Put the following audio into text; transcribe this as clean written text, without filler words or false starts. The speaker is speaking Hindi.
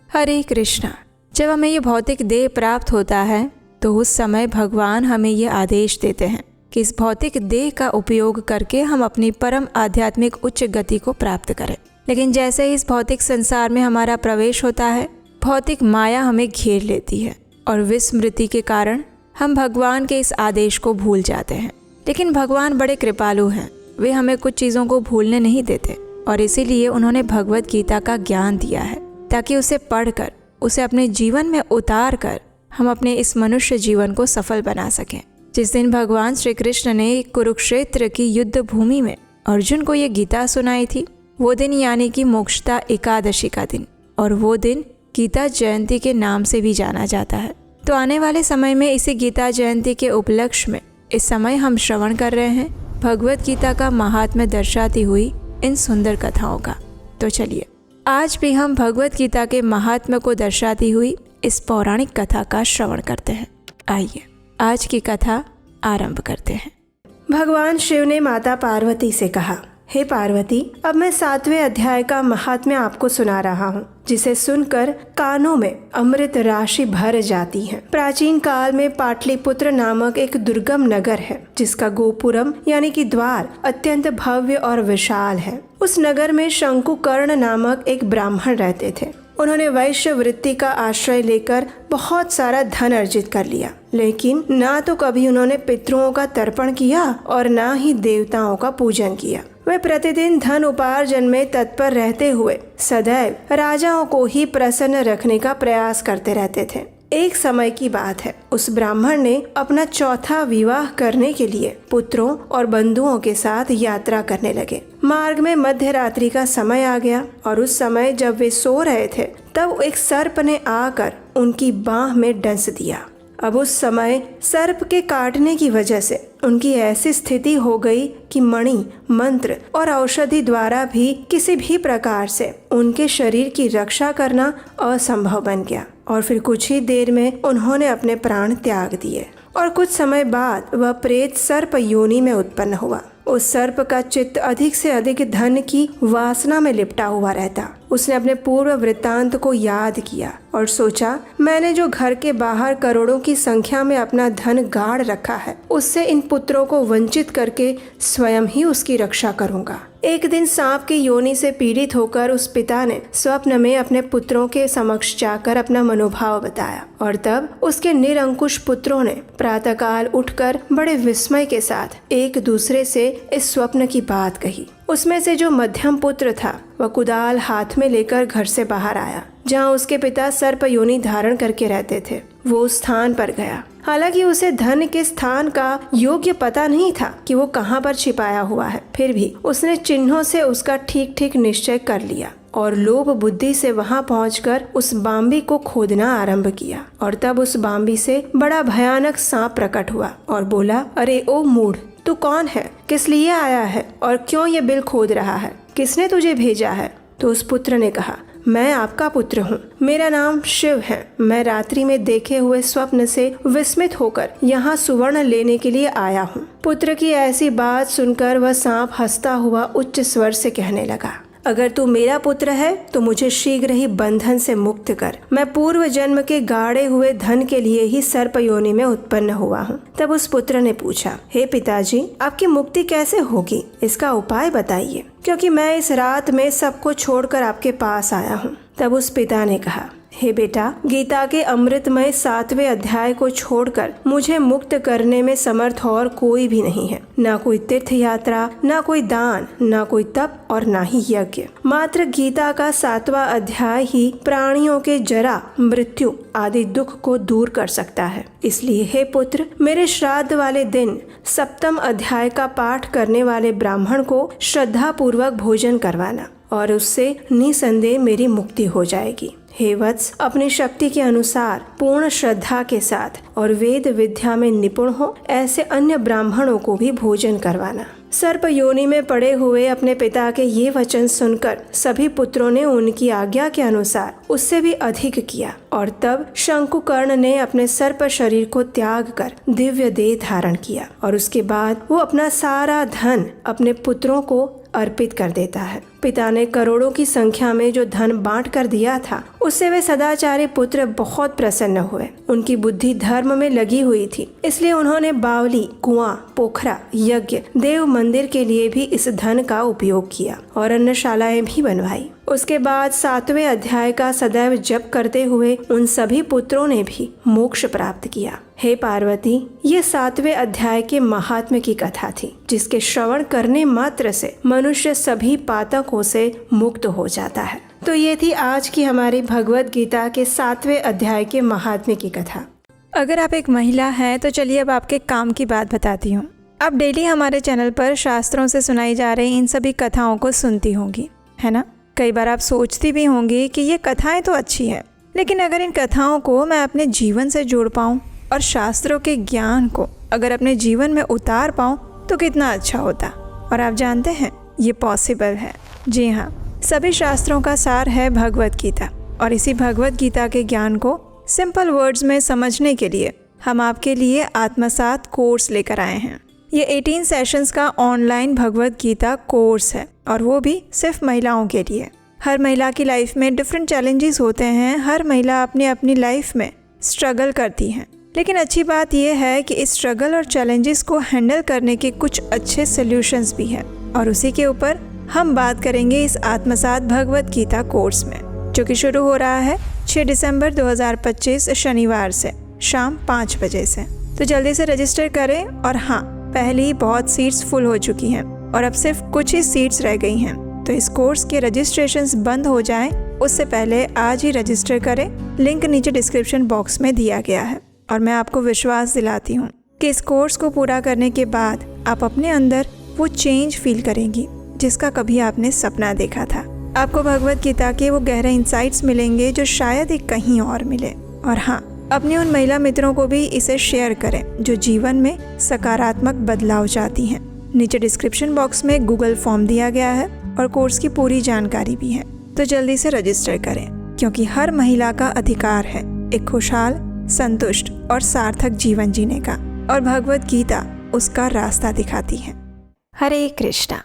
हरे कृष्णा। जब हमें ये भौतिक देह प्राप्त होता है तो उस समय भगवान हमें ये आदेश देते हैं कि इस भौतिक देह का उपयोग करके हम अपनी परम आध्यात्मिक उच्च गति को प्राप्त करें। लेकिन जैसे ही इस भौतिक संसार में हमारा प्रवेश होता है, भौतिक माया हमें घेर लेती है और विस्मृति के कारण हम भगवान के इस आदेश को भूल जाते हैं। लेकिन भगवान बड़े कृपालु हैं, वे हमें कुछ चीज़ों को भूलने नहीं देते और इसीलिए उन्होंने भगवत गीता का ज्ञान दिया है ताकि उसे पढ़कर, उसे अपने जीवन में उतार कर हम अपने इस मनुष्य जीवन को सफल बना सकें। जिस दिन भगवान श्री कृष्ण ने कुरुक्षेत्र की युद्ध भूमि में अर्जुन को ये गीता सुनाई थी, वो दिन यानी कि मोक्षदा एकादशी का दिन, और वो दिन गीता जयंती के नाम से भी जाना जाता है। तो आने वाले समय में इसी गीता जयंती के उपलक्ष्य में इस समय हम श्रवण कर रहे हैं भगवत गीता का महात्म्य दर्शाती हुई इन सुंदर कथाओं का। तो चलिए आज भी हम भगवत गीता के महात्म्य को दर्शाती हुई इस पौराणिक कथा का श्रवण करते हैं। आइए आज की कथा आरंभ करते हैं। भगवान शिव ने माता पार्वती से कहा, हे पार्वती, अब मैं 7वें अध्याय का महात्म्य आपको सुना रहा हूँ, जिसे सुनकर कानों में अमृत राशि भर जाती है। प्राचीन काल में पाटलिपुत्र नामक एक दुर्गम नगर है, जिसका गोपुरम यानी कि द्वार अत्यंत भव्य और विशाल है। उस नगर में शंकुकर्ण नामक एक ब्राह्मण रहते थे। उन्होंने वैश्य वृत्ति का आश्रय लेकर बहुत सारा धन अर्जित कर लिया, लेकिन ना तो कभी उन्होंने पितरों का तर्पण किया और ना ही देवताओं का पूजन किया। वे प्रतिदिन धन उपार्जन में तत्पर रहते हुए सदैव राजाओं को ही प्रसन्न रखने का प्रयास करते रहते थे। एक समय की बात है, उस ब्राह्मण ने अपना चौथा विवाह करने के लिए पुत्रों और बंधुओं के साथ यात्रा करने लगे। मार्ग में मध्य रात्रि का समय आ गया और उस समय जब वे सो रहे थे तब एक सर्प ने आकर उनकी बाह में डंस दिया। अब उस समय सर्प के काटने की वजह से उनकी ऐसी स्थिति हो गई कि मणि, मंत्र और औषधि द्वारा भी किसी भी प्रकार से उनके शरीर की रक्षा करना असंभव बन गया और फिर कुछ ही देर में उन्होंने अपने प्राण त्याग दिए। और कुछ समय बाद वह प्रेत सर्प योनि में उत्पन्न हुआ। उस सर्प का चित्त अधिक से अधिक धन की वासना में लिपटा हुआ रहता। उसने अपने पूर्व वृत्तांत को याद किया और सोचा, मैंने जो घर के बाहर करोड़ों की संख्या में अपना धन गाड़ रखा है, उससे इन पुत्रों को वंचित करके स्वयं ही उसकी रक्षा करूंगा। एक दिन सांप की योनि से पीड़ित होकर उस पिता ने स्वप्न में अपने पुत्रों के समक्ष जाकर अपना मनोभाव बताया और तब उसके निरंकुश पुत्रों ने प्रातःकाल उठकर बड़े विस्मय के साथ एक दूसरे से इस स्वप्न की बात कही। उसमें से जो मध्यम पुत्र था वह कुदाल हाथ में लेकर घर से बाहर आया जहाँ उसके पिता सर्प योनि धारण करके रहते थे। वो उस स्थान पर गया। हालांकि उसे धन के स्थान का योग्य पता नहीं था कि वो कहाँ पर छिपाया हुआ है, फिर भी उसने चिन्हों से उसका ठीक ठीक निश्चय कर लिया और लोभ बुद्धि से वहां पहुंचकर उस बाम्बी को खोदना आरंभ किया। और तब उस बाम्बी से बड़ा भयानक सांप प्रकट हुआ और बोला, अरे ओ मूढ़, तू कौन है, किस लिए आया है और क्यों ये बिल खोद रहा है, किसने तुझे भेजा है? तो उस पुत्र ने कहा, मैं आपका पुत्र हूँ, मेरा नाम शिव है। मैं रात्रि में देखे हुए स्वप्न से विस्मित होकर यहाँ सुवर्ण लेने के लिए आया हूँ। पुत्र की ऐसी बात सुनकर वह सांप हंसता हुआ उच्च स्वर से कहने लगा, अगर तू मेरा पुत्र है तो मुझे शीघ्र ही बंधन से मुक्त कर। मैं पूर्व जन्म के गाड़े हुए धन के लिए ही सर्प योनि में उत्पन्न हुआ हूँ। तब उस पुत्र ने पूछा, हे पिताजी, आपकी मुक्ति कैसे होगी, इसका उपाय बताइए, क्योंकि मैं इस रात में सबको छोड़कर आपके पास आया हूँ। तब उस पिता ने कहा, हे बेटा, गीता के अमृतमय 7वें अध्याय को छोड़कर मुझे मुक्त करने में समर्थ और कोई भी नहीं है। ना कोई तीर्थ यात्रा, ना कोई दान, ना कोई तप और ना ही यज्ञ। मात्र गीता का 7वां अध्याय ही प्राणियों के जरा, मृत्यु आदि दुख को दूर कर सकता है। इसलिए हे पुत्र, मेरे श्राद्ध वाले दिन 7वें अध्याय का पाठ करने वाले ब्राह्मण को श्रद्धा पूर्वक भोजन करवाना और उससे निसंदेह मेरी मुक्ति हो जाएगी। हे वत्स, अपनी शक्ति के अनुसार पूर्ण श्रद्धा के साथ और वेद विद्या में निपुण हो ऐसे अन्य ब्राह्मणों को भी भोजन करवाना। सर्प योनि में पड़े हुए अपने पिता के ये वचन सुनकर सभी पुत्रों ने उनकी आज्ञा के अनुसार उससे भी अधिक किया और तब शंकुकर्ण ने अपने सर्प शरीर को त्याग कर दिव्य देह धारण किया और उसके बाद वो अपना सारा धन अपने पुत्रों को अर्पित कर देता है। पिता ने करोड़ों की संख्या में जो धन बांट कर दिया था, उससे वे सदाचारी पुत्र बहुत प्रसन्न हुए। उनकी बुद्धि धर्म में लगी हुई थी, इसलिए उन्होंने बावली, कुआं, पोखरा, यज्ञ, देव मंदिर के लिए भी इस धन का उपयोग किया और अन्नशालाएं भी बनवाई। उसके बाद 7वें अध्याय का सदैव जप करते हुए उन सभी पुत्रों ने भी मोक्ष प्राप्त किया। हे पार्वती, ये 7वें अध्याय के महात्म्य की कथा थी, जिसके श्रवण करने मात्र से मनुष्य सभी पातकों से मुक्त हो जाता है। तो ये थी आज की हमारी भगवत गीता के 7वें अध्याय के महात्म्य की कथा। अगर आप एक महिला हैं तो चलिए अब आपके काम की बात बताती हूँ। आप डेली हमारे चैनल पर शास्त्रों से सुनाई जा रही इन सभी कथाओं को सुनती होंगी, है ना? कई बार आप सोचती भी होंगी कि ये कथाएं तो अच्छी हैं, लेकिन अगर इन कथाओं को मैं अपने जीवन से जोड़ पाऊँ और शास्त्रों के ज्ञान को अगर अपने जीवन में उतार पाऊँ तो कितना अच्छा होता। और आप जानते हैं ये पॉसिबल है। जी हाँ, सभी शास्त्रों का सार है भगवत गीता, और इसी भगवत गीता के ज्ञान को सिंपल वर्ड्स में समझने के लिए हम आपके लिए आत्मसात कोर्स लेकर आए हैं। ये 18 सेशंस का ऑनलाइन भगवत गीता कोर्स है, और वो भी सिर्फ महिलाओं के लिए। हर महिला की लाइफ में डिफरेंट चैलेंजेस होते हैं। हर महिला अपनी लाइफ में स्ट्रगल करती हैं, लेकिन अच्छी बात यह है कि इस स्ट्रगल और चैलेंजेस को हैंडल करने के कुछ अच्छे सॉल्यूशंस भी हैं, और उसी के ऊपर हम बात करेंगे इस आत्मसात भगवत गीता कोर्स में, जो कि शुरू हो रहा है 6 दिसंबर 2025 शनिवार से शाम 5 बजे से। तो जल्दी से रजिस्टर करें। और हाँ, पहले ही बहुत सीट्स फुल हो चुकी हैं और अब सिर्फ कुछ ही सीट्स रह गई हैं। तो इस कोर्स के रजिस्ट्रेशंस बंद हो जाएं उससे पहले आज ही रजिस्टर करें। लिंक नीचे डिस्क्रिप्शन बॉक्स में दिया गया है। और मैं आपको विश्वास दिलाती हूँ कि इस कोर्स को पूरा करने के बाद आप अपने अंदर वो चेंज फील करेंगी जिसका कभी आपने सपना देखा था। आपको भगवत गीता के वो गहरे इंसाइट्स मिलेंगे जो शायद ही कहीं और मिले। और हाँ, अपने उन महिला मित्रों को भी इसे शेयर करें जो जीवन में सकारात्मक बदलाव चाहती हैं। नीचे डिस्क्रिप्शन बॉक्स में गूगल फॉर्म दिया गया है और कोर्स की पूरी जानकारी भी है। तो जल्दी से रजिस्टर करें, क्योंकि हर महिला का अधिकार है एक खुशहाल, संतुष्ट और सार्थक जीवन जीने का, और भगवत गीता उसका रास्ता दिखाती है। हरे कृष्णा।